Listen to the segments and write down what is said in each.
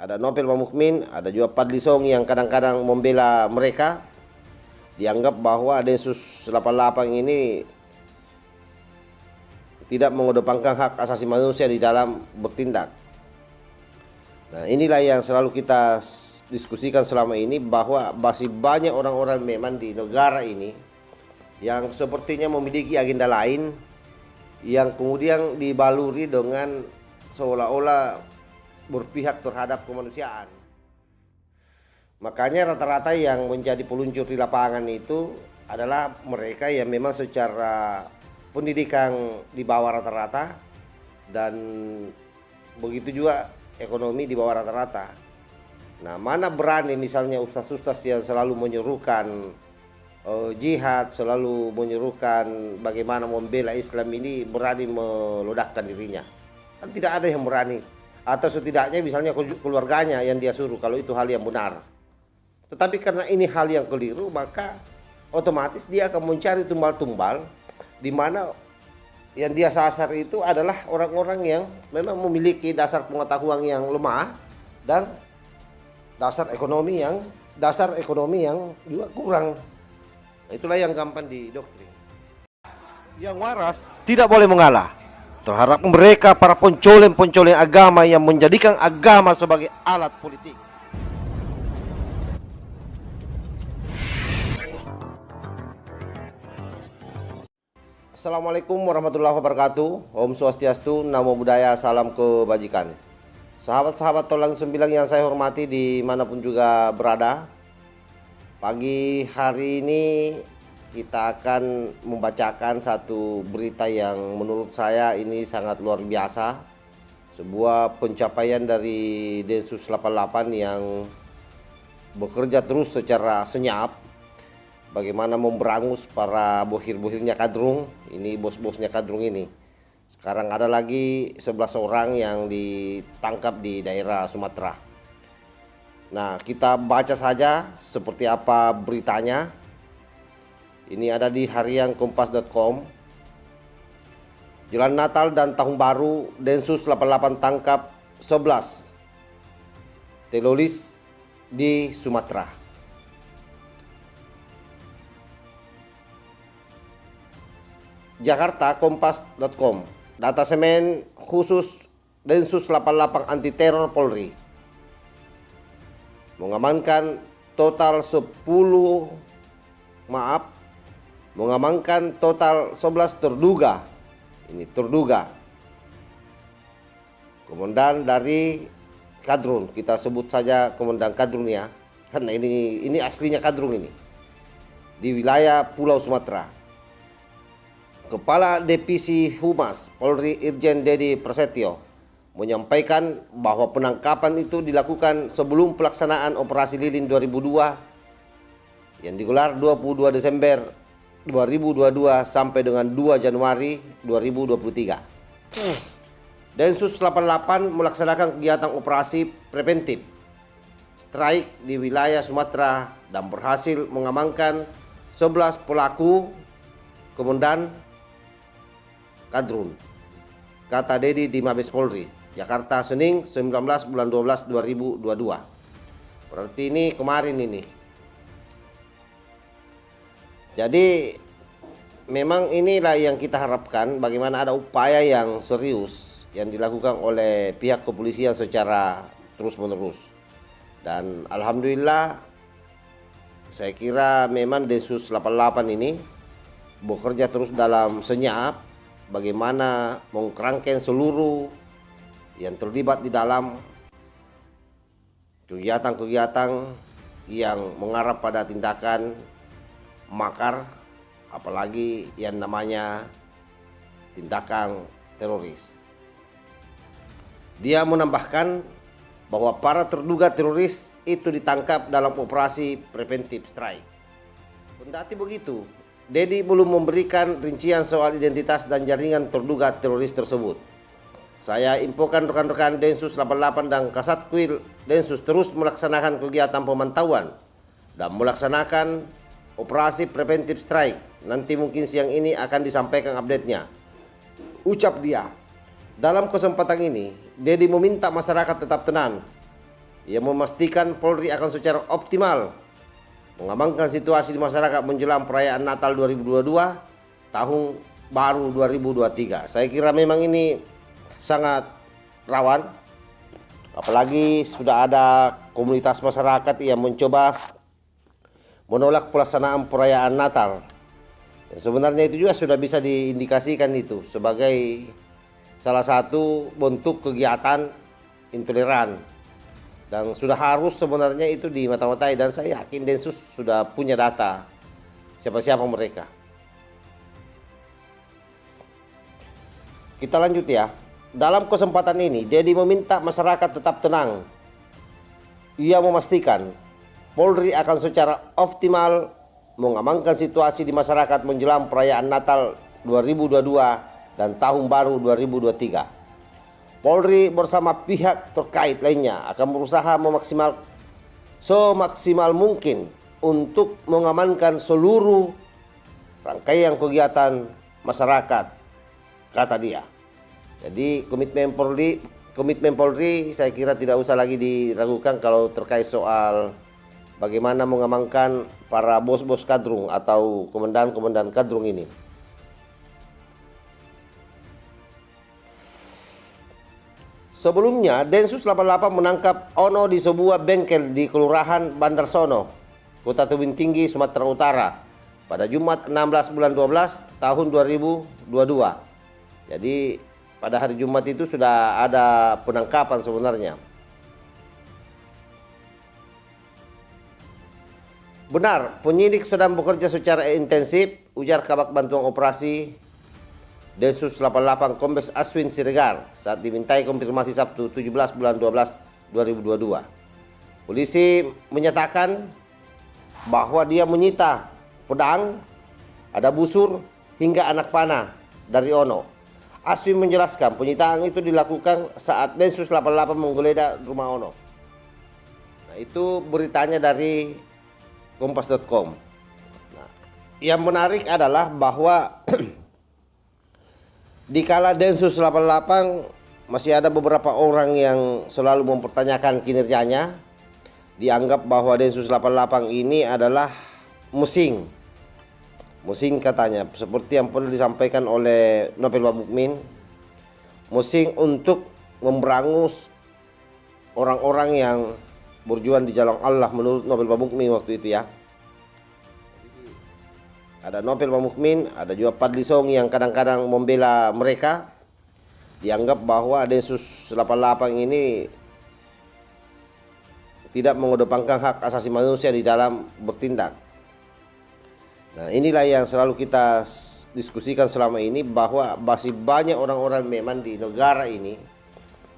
ada Nopel Pamukmin, ada juga Padli Song yang kadang-kadang membela mereka. Dianggap bahwa Densus 88 ini tidak mengedepankan hak asasi manusia di dalam bertindak. Nah, inilah yang selalu kita diskusikan selama ini, bahwa masih banyak orang-orang memang di negara ini yang sepertinya memiliki agenda lain yang kemudian dibaluri dengan seolah-olah berpihak terhadap kemanusiaan. Makanya rata-rata yang menjadi peluncur di lapangan itu adalah mereka yang memang secara pendidikan di bawah rata-rata dan begitu juga ekonomi di bawah rata-rata. Nah, mana berani misalnya ustaz-ustaz yang selalu menyerukan jihad, selalu menyerukan bagaimana membela Islam ini, berani meledakkan dirinya? Kan tidak ada yang berani. Atau setidaknya misalnya keluarganya yang dia suruh, kalau itu hal yang benar. Tetapi karena ini hal yang keliru, maka otomatis dia akan mencari tumbal-tumbal di mana yang dia sasar itu adalah orang-orang yang memang memiliki dasar pengetahuan yang lemah dan dasar ekonomi yang juga kurang. Itulah yang gampang didoktrin. Yang waras tidak boleh mengalah terhadap mereka para pencoleng-pencoleng agama yang menjadikan agama sebagai alat politik. Assalamualaikum warahmatullahi wabarakatuh. Om Swastiastu, Namo Buddhaya, salam kebajikan. Sahabat-sahabat Tolang Sembilang yang saya hormati dimanapun juga berada, pagi hari ini kita akan membacakan satu berita yang menurut saya ini sangat luar biasa. Sebuah pencapaian dari Densus 88 yang bekerja terus secara senyap, bagaimana memberangus para bohir-bohirnya kadrung, ini bos-bosnya kadrung ini. Sekarang ada lagi 11 orang yang ditangkap di daerah Sumatera. Nah, kita baca saja seperti apa beritanya. Ini ada di harian kompas.com. Jelang Natal dan Tahun Baru, Densus 88 tangkap 11 teroris di Sumatera. Jakarta, kompas.com. Data semen khusus Densus 88 anti teror Polri mengamankan total 11 terduga. Ini terduga. Komandan dari Kadrun, kita sebut saja Komandan Kadrun ya, karena ini aslinya Kadrun ini, di wilayah Pulau Sumatera. Kepala Divisi Humas Polri Irjen Dedi Prasetyo menyampaikan bahwa penangkapan itu dilakukan sebelum pelaksanaan Operasi Lilin 2002 yang digelar 22 Desember 2022 sampai dengan 2 Januari 2023. Densus 88 melaksanakan kegiatan operasi preventif strike di wilayah Sumatera dan berhasil mengamankan 11 pelaku komandan Kadrun, kata Dedi di Mabes Polri, Jakarta, Senin 19 bulan 12 2022. Berarti ini kemarin ini. Jadi memang inilah yang kita harapkan, bagaimana ada upaya yang serius yang dilakukan oleh pihak kepolisian secara terus-menerus. Dan alhamdulillah saya kira memang Densus 88 ini bekerja terus dalam senyap, bagaimana mengkerangkeng seluruh yang terlibat di dalam kegiatan-kegiatan yang mengarah pada tindakan makar, apalagi yang namanya tindakan teroris. Dia menambahkan bahwa para terduga teroris itu ditangkap dalam operasi preventive strike. Kendati begitu, Dedi belum memberikan rincian soal identitas dan jaringan terduga teroris tersebut. Saya infokan rekan-rekan Densus 88 dan Kasatwil Densus terus melaksanakan kegiatan pemantauan dan melaksanakan operasi preventive strike. Nanti mungkin siang ini akan disampaikan update-nya, ucap dia. Dalam kesempatan ini, Dedi meminta masyarakat tetap tenang, Ia memastikan Polri akan secara optimal mengamankan situasi di masyarakat menjelang perayaan Natal 2022, tahun baru 2023. Saya kira memang ini sangat rawan, apalagi sudah ada komunitas masyarakat yang mencoba menolak pelaksanaan perayaan Natal. Sebenarnya itu juga sudah bisa diindikasikan itu sebagai salah satu bentuk kegiatan intoleran, dan sudah harus sebenarnya itu dimata-matai, dan saya yakin Densus sudah punya data siapa-siapa mereka. Kita lanjut ya. Dalam kesempatan ini, Dedi meminta masyarakat tetap tenang. Ia memastikan Polri akan secara optimal mengamankan situasi di masyarakat menjelang perayaan Natal 2022 dan Tahun Baru 2023. Polri bersama pihak terkait lainnya akan berusaha semaksimal mungkin untuk mengamankan seluruh rangkaian kegiatan masyarakat, kata dia. Jadi komitmen Polri saya kira tidak usah lagi diragukan kalau terkait soal bagaimana mengamankan para bos-bos kadrung atau komandan-komandan kadrung ini. Sebelumnya, Densus 88 menangkap Ono di sebuah bengkel di Kelurahan Bandarsono, Kota Tebing Tinggi, Sumatera Utara pada Jumat 16 bulan 12 tahun 2022. Jadi pada hari Jumat itu sudah ada penangkapan sebenarnya. Benar, penyidik sedang bekerja secara intensif, ujar Kabak Bantuan Operasi Densus 88 Kombes Aswin Siregar saat dimintai konfirmasi Sabtu 17 bulan 12 2022. Polisi menyatakan bahwa dia menyita pedang, ada busur, hingga anak panah dari Ono. Aswin menjelaskan penyitaan itu dilakukan saat Densus 88 menggeledah rumah Ono. Nah, itu beritanya dari kompas.com. Nah, yang menarik adalah bahwa dikala Densus 88 masih ada beberapa orang yang selalu mempertanyakan kinerjanya, dianggap bahwa Densus 88 ini adalah musing katanya, seperti yang pernah disampaikan oleh Nopel Bamukmin, musing untuk memberangus orang-orang yang berjuang di jalan Allah menurut Nopel Bamukmin waktu itu ya. Ada Nopel Bamukmin, ada juga Padli Song yang kadang-kadang membela mereka. Dianggap bahwa Densus 88 ini tidak mengedepankan hak asasi manusia di dalam bertindak. Nah, inilah yang selalu kita diskusikan selama ini, bahwa masih banyak orang-orang memang di negara ini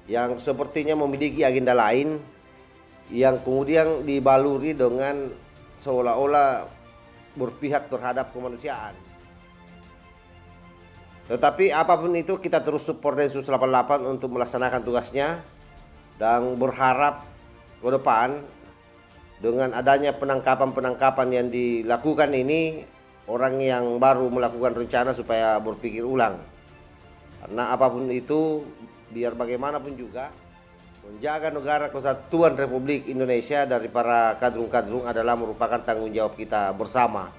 yang sepertinya memiliki agenda lain yang kemudian dibaluri dengan seolah-olah berpihak terhadap kemanusiaan. Tetapi apapun itu, kita terus support Densus 88 untuk melaksanakan tugasnya, dan berharap ke depan dengan adanya penangkapan yang dilakukan ini, orang yang baru melakukan rencana supaya berpikir ulang. Karena apapun itu, biar bagaimanapun juga, menjaga negara kesatuan Republik Indonesia dari para kadrung-kadrung adalah merupakan tanggung jawab kita bersama.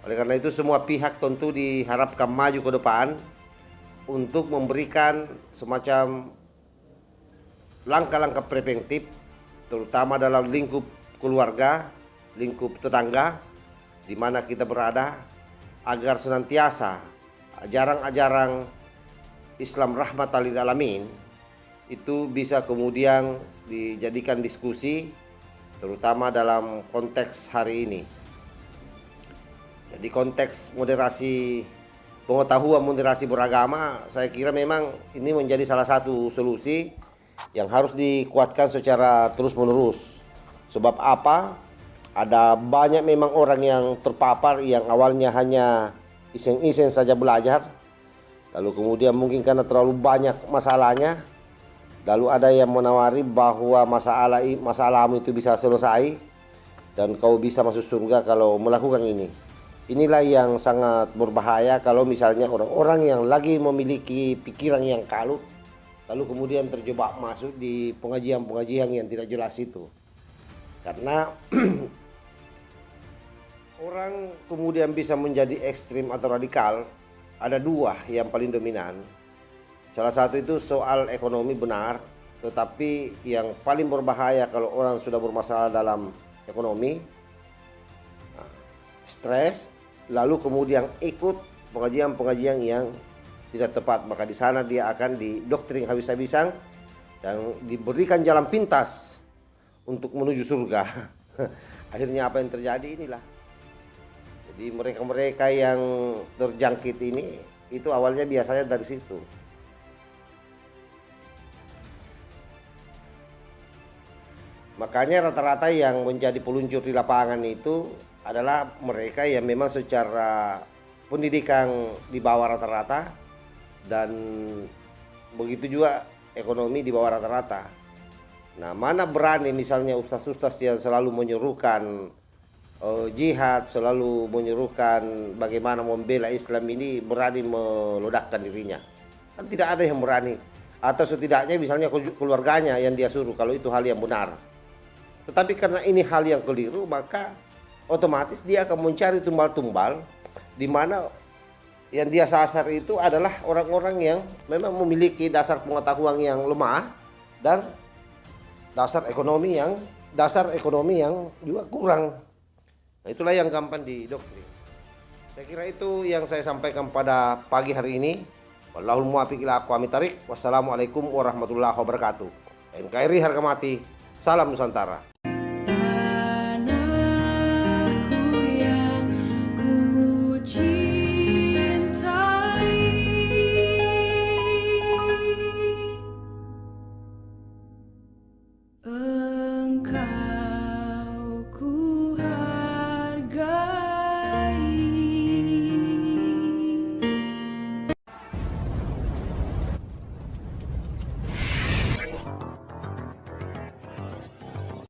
Oleh karena itu, semua pihak tentu diharapkan maju ke depan untuk memberikan semacam langkah-langkah preventif, terutama dalam lingkup keluarga, lingkup tetangga di mana kita berada, agar senantiasa ajaran-ajaran Islam rahmatan lil alamin itu bisa kemudian dijadikan diskusi, terutama dalam konteks hari ini. Jadi konteks moderasi, pengetahuan moderasi beragama, saya kira memang ini menjadi salah satu solusi yang harus dikuatkan secara terus-menerus. Sebab apa? Ada banyak memang orang yang terpapar yang awalnya hanya iseng-iseng saja belajar, lalu kemudian mungkin karena terlalu banyak masalahnya, lalu ada yang menawari bahwa masalahmu itu bisa selesai dan kau bisa masuk surga kalau melakukan ini. Inilah yang sangat berbahaya kalau misalnya orang-orang yang lagi memiliki pikiran yang kalut lalu kemudian terjebak masuk di pengajian-pengajian yang tidak jelas itu. Karena orang kemudian bisa menjadi ekstrim atau radikal, ada dua yang paling dominan. Salah satu itu soal ekonomi benar, tetapi yang paling berbahaya kalau orang sudah bermasalah dalam ekonomi, stres, lalu kemudian ikut pengajian-pengajian yang tidak tepat, maka di sana dia akan didoktrin habis-habisan dan diberikan jalan pintas untuk menuju surga. Akhirnya apa yang terjadi inilah. Jadi mereka-mereka yang terjangkit ini itu awalnya biasanya dari situ. Makanya rata-rata yang menjadi peluncur di lapangan itu adalah mereka yang memang secara pendidikan di bawah rata-rata dan begitu juga ekonomi di bawah rata-rata. Nah, mana berani misalnya ustaz-ustaz yang selalu menyerukan jihad, selalu menyerukan bagaimana membela Islam ini, berani meledakkan dirinya. Kan tidak ada yang berani. Atau setidaknya misalnya keluarganya yang dia suruh kalau itu hal yang benar. Tetapi karena ini hal yang keliru, maka otomatis dia akan mencari tumbal-tumbal di mana yang dia sasar itu adalah orang-orang yang memang memiliki dasar pengetahuan yang lemah dan dasar ekonomi yang juga kurang. Nah, itulah yang gampang didoktrin. Saya kira itu yang saya sampaikan pada pagi hari ini. Wallahul muwaffiq ila aqwamit thariq. Wassalamualaikum warahmatullahi wabarakatuh. NKRI harga mati. Salam Nusantara. Engkau